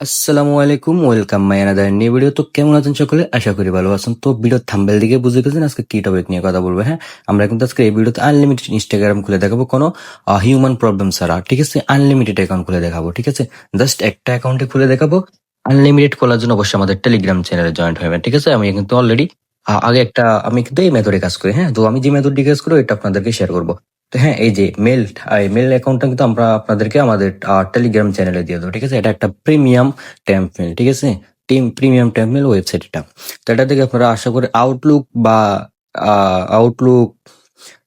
আসসালামু আলাইকুম, welcome my another new video. তো কেমন আছেন সকলে? আশা করি ভালো আছেন। তো ভিডিওর থাম্বনেল দিকে বুঝে গেছেন আজকে কি টপিক নিয়ে কথা বলবো। হ্যাঁ, আমরা কিন্তু আজকে এই ভিডিওতে আনলিমিটেড ইনস্টাগ্রাম খুলে দেখাবো, কোনো হিউম্যান প্রবলেম ছাড়া। ঠিক আছে, আনলিমিটেড অ্যাকাউন্ট খুলে দেখাবো। ঠিক আছে, জাস্ট একটা অ্যাকাউন্টে খুলে দেখাবো। আনলিমিটেড খোলার জন্য অবশ্যই আমাদের টেলিগ্রাম চ্যানেলে জয়েন্ট হবেন। ঠিক আছে, আমি কিন্তু অলরেডি আগে আমি কিন্তু এই মেথডে কাজ করি। হ্যাঁ, তো আমি যে মেথড দিয়ে কাজ করি এটা আপনাদেরকে শেয়ার করবো। তো হ্যাঁ, এই যে মেল অ্যাকাউন্টটা কিন্তু আমরা আপনাদেরকে আমাদের টেলিগ্রাম চ্যানেলে দিয়ে দেবো। ঠিক আছে, এটা একটা প্রিমিয়াম টেম্পমেল। ঠিক আছে, প্রিমিয়াম টেম্পমেল ওয়েবসাইট এটা। তো এটা থেকে আপনারা আশা করি আউটলুক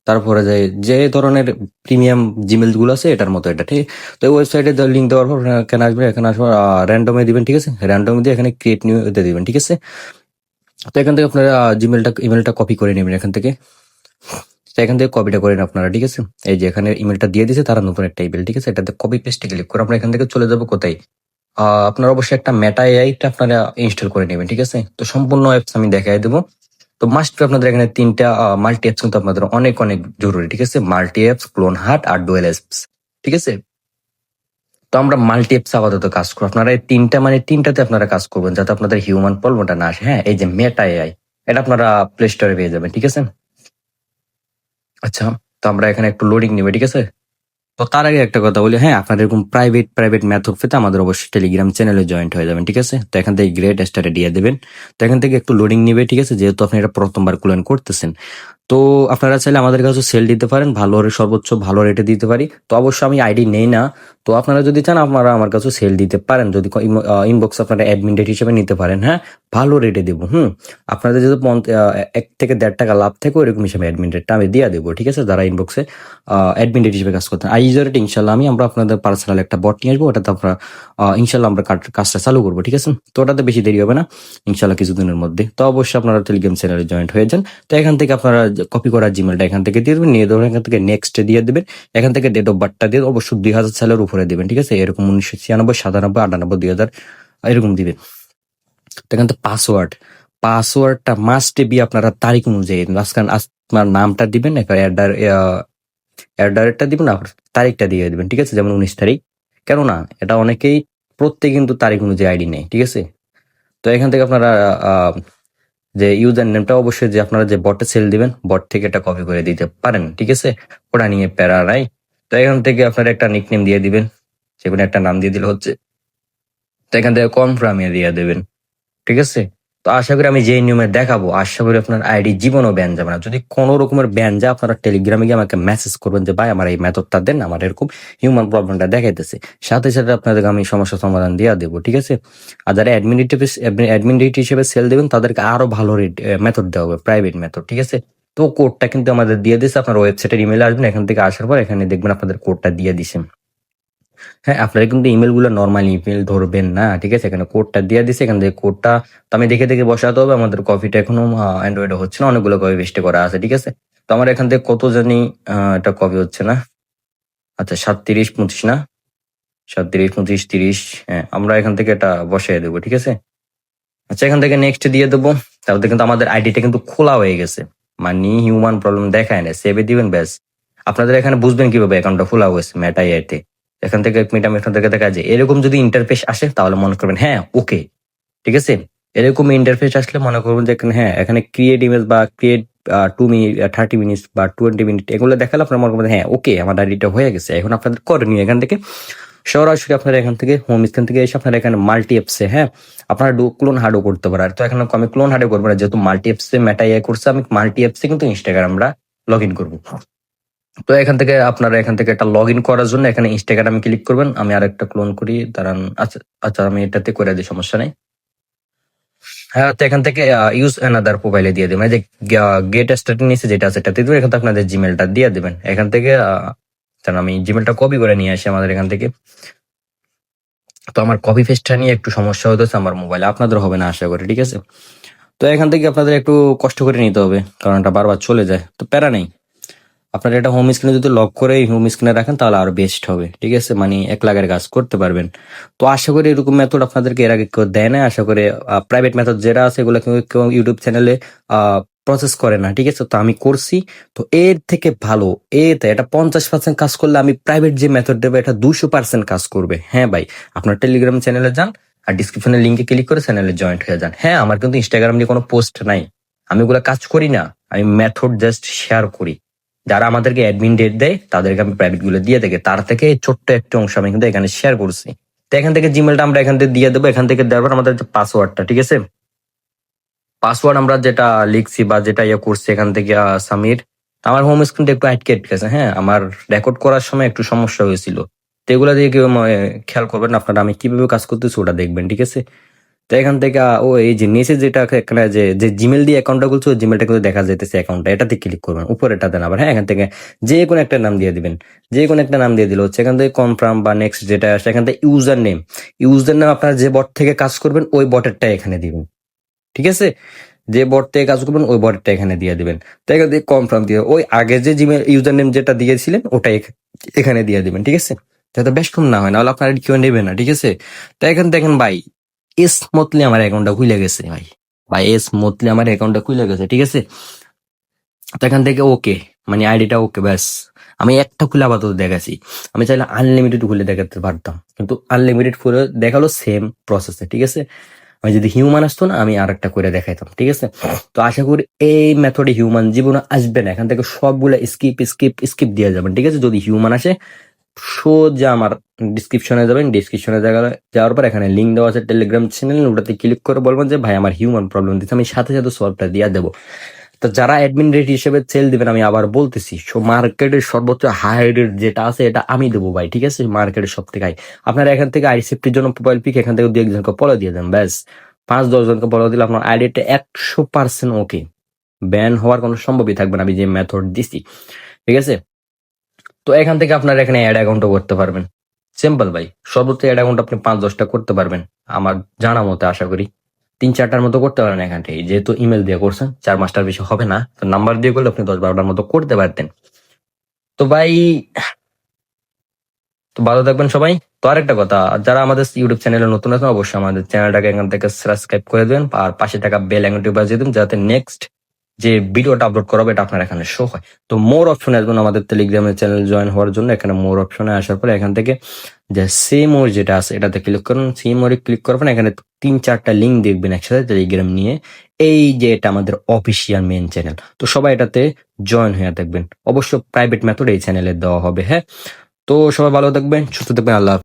তারপরে যে ধরনের প্রিমিয়াম জিমেল গুলো আছে এটার মতো এটা। ঠিক, তো এই ওয়েবসাইটে লিঙ্ক দেওয়ার পর এখানে আসবেন। এখানে আসবার র্যান্ডমে দিবেন। ঠিক আছে, র্যান্ডমে দিয়ে এখানে ক্রিয়েট নিউ দিবেন। ঠিক আছে, তো এখান থেকে আপনারা ইমেলটা কপি করে নেবেন এখান থেকে। তো এখান থেকে কপিটা করেন আপনারা। ঠিক আছে, এই যে এখানে ইমেলটা দিয়ে দিয়েছে তারা, নতুন একটা ইমেল। ঠিক আছে, এটাতে কপি পেস্টে ক্লিক করে আমরা এখান থেকে চলে যাবো কোথায়? আপনারা অবশ্যই একটা মেটা এআইটা আপনারা ইনস্টল করে নেবেন। ঠিক আছে, তো সম্পূর্ণ অ্যাপস আমি দেখাই দেবো। তো মাস্ট আপনাদের এখানে তিনটা মাল্টি অ্যাপস কিন্তু আপনাদের অনেক অনেক জরুরি। ঠিক আছে, মাল্টি অ্যাপস, ক্লোন হার্ট আর ডুয়েল অ্যাপস। ঠিক আছে, তো আমরা মাল্টি অ্যাপস আপাতত কাজ করবো। আপনারা এই তিনটাতে আপনারা কাজ করবেন যাতে আপনাদের হিউম্যান প্রবলেমটা না আসে। হ্যাঁ, এই যে মেটা এআই এটা আপনারা প্লে স্টোরে পেয়ে যাবেন। ঠিক আছে, আচ্ছা, তো আমরা এখানে একটু লোডিং নিবে। ঠিক আছে, তো তার আগে একটা কথা বলি। হ্যাঁ, আপনার এরকম প্রাইভেট ম্যাথড পেতে আমাদের অবশ্যই টেলিগ্রাম চ্যানেলে জয়েন্ট হয়ে যাবেন। ঠিক আছে, তো এখান থেকে গ্রেট স্টারে দিয়ে দেবেন। তো এখান থেকে একটু লোডিং নিবে। ঠিক আছে, যেহেতু আপনি এটা প্রথমবার ক্লোন করতেছেন, তো আপনারা চাইলে আমাদের কাছে সেল দিতে পারেন, সর্বোচ্চ ভালো রেটে দিতে পারি। তো অবশ্যই আমি আইডি নেই না। তো আপনারা যদি চান আপনারা আমার কাছে সেল দিতে পারেন, যদি ইনবক্স আপনারা অ্যাডমিন রেট হিসেবে নিতে পারেন। হ্যাঁ, ভালো রেটে দেবো। আপনাদের যদি 1 থেকে 1.5 টাকা লাভ থাকে ওইরকম হিসেবে অ্যাডমিন রেটটা আমি দিয়ে দেবো। ঠিক আছে, যারা ইনবক্সে অ্যাডমিন রেট হিসেবে কাজ করতেন। আর ইউজার রেট ইনশাল্লাহ আমরা আপনাদের পার্সোনাল একটা বট নিয়ে আসবো, ওটাতে আপনারা ইনশাল্লাহ আমরা কাজটা চালু করবো। ঠিক আছে, তো ওটাতে বেশি দেরি হবে না ইনশাল্লাহ, কিছুদিনের মধ্যে। তো অবশ্যই আপনারা টেলিগ্রাম চ্যানেলে জয়েন্ট হয়ে যান। তো এখান থেকে আপনারা কপি করার জিমেলটা এখান থেকে দিয়ে দেবেন, নিয়ে দেবেন এখান থেকে নেক্সট দিয়ে দেবেন। এখান থেকে ডেট অফ বার্থটা দিয়ে অবশ্যই 2000 সালের উপরে দেবেন। ঠিক আছে, এরকম 1996, 97, 98, 2000 এরকম দিবেন। তো এখান থেকে পাসওয়ার্ডটা মাস্ট বি আপনারা তারিখ অনুযায়ী মাঝখান আপনার নামটা দিবেন, অ্যাডারেটটা দিবেন, আর তারিখটা দিয়ে দিবেন। ঠিক আছে, যেমন 19 তারিখ। কেননা এটা অনেকেই প্রত্যেক কিন্তু তারিখ অনুযায়ী আইডি নেয়। ঠিক আছে, তো এখান থেকে আপনারা যে ইউজার নেমটা অবশ্যই যে আপনারা যে বটে সেল দিবেন বট থেকে এটা কপি করে দিতে পারেন। ঠিক আছে, ওটা নিয়ে প্যারা নাই। তো এখান থেকে আপনারা একটা নিকনেম দিয়ে দিবেন, যেকোনো একটা নাম দিয়ে দিলে হচ্ছে। তো এখান থেকে কনফার্মে দিয়ে দেবেন। ঠিক আছে, তো আশা করি আমি যে নিয়মে দেখাবো আশা করি আপনার আইডি জীবনও ব্যান যাবে না। যদি কোনো রকমের ব্যান যায় আপনারা টেলিগ্রামে গিয়ে আমাকে মেসেজ করবেন যে ভাই আমার এই মেথডটা দেন, আমার এরকম হিউম্যান প্রবলেমটা দেখাইতেছে। সাথে সাথে আপনাদেরকে আমি সমস্যা সমাধান দিয়ে দেবো। ঠিক আছে, আর যারা অ্যাডমিন রেট হিসেবে সেল দেবেন তাদেরকে আরো ভালো রেট মেথড দেওয়া হবে, প্রাইভেট মেথড। ঠিক আছে, তো কোডটা কিন্তু আমাদের দিয়ে দিচ্ছে। আপনার ওয়েবসাইটের ইমেলে আসবেন, এখান থেকে আসার পর এখানে দেখবেন আপনাদের কোডটা দিয়ে দিছে। হ্যাঁ, আপনারা কিন্তু ইমেল গুলো নর্মাল ইমেল ধরবেন না। ঠিক আছে, এখানে কোডটা দিয়ে দিছে, এখান থেকে কোডটা তো আমি দেখে দেখে বসাতে হবে। আমাদের কপিটা এখনো অ্যান্ড্রয়েডে হচ্ছে না, অনেকগুলো কপি পেস্ট করা আছে। ঠিক আছে, তো আমার এখান থেকে কত জানি এটা কপি হচ্ছে না। আচ্ছা, 37, 35 না, 37, 35, 30। হ্যাঁ, আমরা এখান থেকে এটা বসাই দেবো। ঠিক আছে, আচ্ছা, এখান থেকে নেক্সট দিয়ে দেবো। তাহলে কিন্তু আমাদের আইডিটা কিন্তু খোলা হয়ে গেছে, মানে হিউম্যান প্রবলেম দেখায় না, সেভে দিবেন ব্যাস। আপনাদের এখানে বুঝবেন কিভাবে অ্যাকাউন্টটা খোলা হয়েছে মেটাই আইতে। এখান থেকে 1 মিনিট আমি আপনাদেরকে দেখা যায় এরকম যদি ইন্টারফেস আসে তাহলে মনে করবেন হ্যাঁ ওকে। ঠিক আছে, এরকম ইন্টারফেস আসলে মনে করবেন যে এখানে হ্যাঁ এখানে ক্রিয়েট ইমেজ বা ক্রিয়েট 2 মিনিট, 30 মিনিট বা 20 মিনিট এগুলো দেখালে আপনার মনে করবেন হ্যাঁ ওকে আমার আইডিটা হয়ে গেছে। এখন আপনাদের করণীয় এখান থেকে সরাসরি আপনারা এখান থেকে হোম স্ক্রিন থেকে এসে আপনারা এখানে মাল্টি অ্যাপসে হ্যাঁ আপনারা ক্লোন হার্ডও করতে পারেন। তো এখানে আমি ক্লোন হার্ডও করবো না, যেহেতু মাল্টি অ্যাপসে মেটা ইয়ে করছে, আমি মাল্টি অ্যাপসে কিন্তু ইনস্টাগ্রাম আমরা লগ ইন করবো। তো এখান থেকে আপনারা এখান থেকে একটা লগ ইন করার জন্য এখানে ইনস্টাগ্রামে ক্লিক করবেন। আমি আরেকটা ক্লোন করি, দাঁড়ান। আচ্ছা আচ্ছা, আমি এটাতে করে দিই, সমস্যা নেই। হ্যাঁ, তো এখান থেকে ইউজ অ্যানাদার প্রোফাইলে দিয়ে দেবেন, এই যে গেট স্টার্টিং নিচে যেটা আছে এটাতে দেবেন। এখান থেকে আপনাদের জিমেলটা দিয়ে দেবেন। এখান থেকে আমি জিমেলটা কপি করে নিয়ে আসি আমাদের এখান থেকে। তো আমার কপি পেস্টটা নিয়ে একটু সমস্যা হতেছে আমার মোবাইলে, আপনাদের হবে না আশা করি। ঠিক আছে, তো এখান থেকে আপনাদের একটু কষ্ট করে নিতে হবে কারণ এটা বারবার চলে যায়, তো প্যারা নেই। আপনারা এটা হোম স্ক্রিনে যদি লক করে হোম স্ক্রিনে রাখেন তাহলে আরো বেস্ট হবে। ঠিক আছে, মানে 1 লাখের কাজ করতে পারবেন। তো আশা করি এরকম মেথড আপনাদেরকে এর আগে কেউ দেয় না। আশা করি প্রাইভেট মেথড যেটা আছে এগুলো কেউ ইউটিউব চ্যানেলে প্রসেস করে না। ঠিক আছে, তো আমি করছি। তো এর থেকে ভালো এটা 50% কাজ করলে আমি প্রাইভেট যে মেথড দেবো এটা 200% কাজ করবে। হ্যাঁ ভাই, আপনার টেলিগ্রাম চ্যানেলে যান, আর ডিসক্রিপশনের লিঙ্কে ক্লিক করে চ্যানেলে জয়েন্ট হয়ে যান। হ্যাঁ, আমার কিন্তু ইনস্টাগ্রাম নিয়ে কোনো পোস্ট নাই, আমি ওগুলো কাজ করি না, আমি মেথড জাস্ট শেয়ার করি। যারা আমাদেরকে অ্যাডমিন ডেট দেয় তাদেরকে আমি প্রাইভেট গুলো দিয়ে থাকি, তার থেকে ছোট্ট একটা অংশ আমি কিন্তু এখানে শেয়ার করছি। তো এখান থেকে জিমেলটা আমরা এখান থেকে দিয়ে দেবো, এখান থেকে দেওয়ার পর আমাদের যে পাসওয়ার্ডটা, ঠিক আছে, পাসওয়ার্ড আমরা যেটা লিখছি বা যেটা ইয়ে করছি এখান থেকে সামির, আমার হোম স্ক্রিনটা একটু আটকে গেছে। হ্যাঁ, আমার রেকর্ড করার সময় একটু সমস্যা হয়েছিল, তো এগুলা দিয়ে কেউ খেয়াল করবেন না আপনারা, আমি কিভাবে কাজ করতেছি ওটা দেখবেন, ঠিক আছে। তো এখান থেকে ও এই যে নিচে যেটা এখানে যে যে জিমেল দিয়ে অ্যাকাউন্টটা খুলছে ওই জিমেলটা কিন্তু দেখা যাইতেছে অ্যাকাউন্টটা, এটাতে ক্লিক করবেন, উপরেটা দেন আবার। হ্যাঁ, এখান থেকে যে কোনো একটা নাম দিয়ে দিবেন, যে কোনো একটা নাম দিয়ে দিলে হচ্ছে এখান থেকে কনফার্ম বা নেক্সট যেটা আসে এখান থেকে ইউজার নেম আপনারা যে বট থেকে কাজ করবেন ওই বটেরটা এখানে দিবেন, ঠিক আছে। যে বট থেকে কাজ করবেন ওই বটটা এখানে দিয়ে দিবেন। তো এখান থেকে কনফার্ম দিয়ে ওই আগে যে জিমেল ইউজার নেম যেটা দিয়েছিলেন ওটাই এখানে দিয়ে দিবেন, ঠিক আছে, যাতে বেশ কম না হয়, নাহলে আপনার কেউ নেবে না, ঠিক আছে। তো এখানে দেখেন ভাই স্মুথলি আমার অ্যাকাউন্টটা খুলে গেছে ভাই, স্মুথলি আমার অ্যাকাউন্টটা খুলে গেছে, ঠিক আছে। তো এখান থেকে ওকে, মানে আইডিটা ওকে, ব্যাস। আমি একটা খুলে আপাতত দেখাচ্ছি, আমি চাইলে আনলিমিটেড খুলে দেখাতে পারতাম, কিন্তু আনলিমিটেড খুলে দেখালো সেম প্রসেসে, ঠিক আছে। আমি যদি হিউম্যান আসতো না আমি আর একটা করে দেখাইতাম, ঠিক আছে। তো আশা করি এই মেথডে হিউম্যান জীবনে আসবে না, এখান থেকে সবগুলো স্কিপ স্কিপ স্কিপ দিয়ে যাবেন, ঠিক আছে। যদি হিউম্যান আসে সোজা আমার ডিসক্রিপশনে যাবেন, ডিসক্রিপশনে যাওয়ার পর এখানে লিঙ্ক দেওয়া আছে টেলিগ্রাম চ্যানেল, ওটাতে ক্লিক করে বলবেন যে ভাই আমার হিউম্যান প্রবলেম দিচ্ছে, আমি সাথে সাথে সলভটা দিয়ে দেবো। তো যারা অ্যাডমিন রেট হিসেবে সেল দিবেন, আমি আবার বলতেছি মার্কেটের সর্বোচ্চ হাই রেট যেটা আছে এটা আমি দেবো ভাই, ঠিক আছে, মার্কেটের সব থেকে হাই। আপনারা এখান থেকে আইডি সেফটির জন্য প্রোফাইল পিক এখান থেকে 2-1 জনকে ফলো দিয়ে দেন, ব্যাস। 5-10 জনকে ফলো দিলে আপনার আইডিটা 100% ওকে, ব্যান হওয়ার কোনো সম্ভবই থাকবে না আমি যে মেথড দিছি, ঠিক আছে। তো এখান থেকে আপনারা এখানে অ্যাড অ্যাকাউন্টও করতে পারবেন, সিম্পল ভাই। সর্বোচ্চ অ্যাড অ্যাকাউন্ট আপনি 5-10টা করতে পারবেন আমার জানা মতে, আশা করি 3-4টার মতো করতে পারেন এখান থেকে, যেহেতু ইমেল দিয়ে করছেন 4-5টার বেশি হবে না, তো নাম্বার দিয়ে করলে আপনি 10-12টার মতো করতে পারতেন। তো ভাই, তো ভালো থাকবেন সবাই। তো আরেকটা কথা, যারা আমাদের ইউটিউব চ্যানেলে নতুন আছেন অবশ্যই আমাদের চ্যানেলটাকে এখান থেকে সাবস্ক্রাইব করে দেবেন, আর পাশে থাকা বেল আইকনটি বাজিয়ে দিন, যাতে নেক্সট যে ভিডিওটা আপলোড করা হবে এটা আপনার এখানে শো হয়। তো মোর অপশনে আসবেন আমাদের টেলিগ্রামের চ্যানেল জয়েন হওয়ার জন্য, এখানে মোর অপশনে আসার পরে এখান থেকে যে সেম ওর যেটা আছে এটাতে ক্লিক করুন, সেম ওরে ক্লিক করবেন, এখানে 3-4টা লিঙ্ক দেখবেন একসাথে টেলিগ্রাম নিয়ে, এই যে এটা আমাদের অফিসিয়াল মেন চ্যানেল, তো সবাই এটাতে জয়েন হয়ে থাকবেন। অবশ্য প্রাইভেট মেথড এই চ্যানেলে দেওয়া হবে, হ্যাঁ। তো সবাই ভালো থাকবেন, সুস্থ থাকবেন, আল্লাহ হাফেজ।